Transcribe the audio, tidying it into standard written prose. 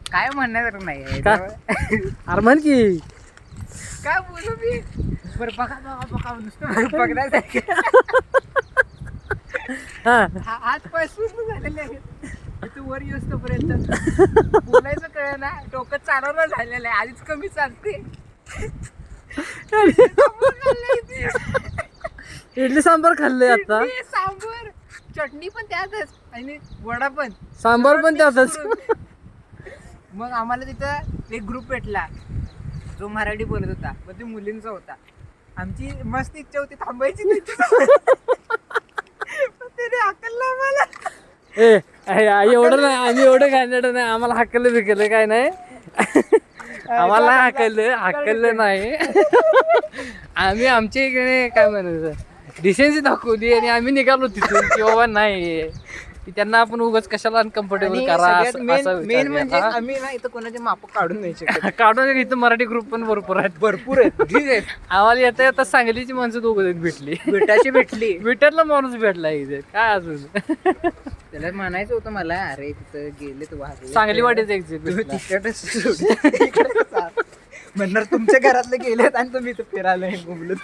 काय म्हणण्यासारखं नाही अरे म्हण की काय बोलू मी बरं बघा नुसतं बघण्यासारखं हात पाय सुरू झालेले आहेत तू वर येऊस तोपर्यंत बोलायचं कळ ना डोकं चालवलं झालेलं आहे आधीच कमी चालते इडली सांबार खाल्लंय आता सांबर चटणी पण त्यातच आणि वडा पण सांबार पण त्यातच मग आम्हाला तिथं एक ग्रुप भेटला जो मराठी बोलत होता पण ते मुलींचा होता आमची मस्त इच्छा होती थांबायची त्याने हाकललं आम्हाला एवढं नाही आम्ही एवढं घाणेरडं नाही आम्हाला हाकलं बिकलं काय नाही आम्हाला हाकललं नाही आम्ही आमच्या इकडे काय म्हणायचं डिसेन्सी दाखवली आणि आम्ही निघालो तिथून की बाबा नाही त्यांना आपण उगाच कशाला अनकम्फर्टेबल करा मेन म्हणजे आम्ही ना इथं कोणाचे माप काढून नाही शकत काढून इथं मराठी ग्रुप पण भरपूर आहेत ठीक आहे आम्हाला येता येता सांगलीची माणसं दोघं भेटली विट्यातला माणूस भेटला इथे काय अजून त्याला म्हणायचं होतं मला अरे तिथं गेले तू वाजले सांगली वाटेच एक्झिट म्हणणार तुमच्या घरातले गेलेत आणि तुम्ही इथं फिरायला घुमलो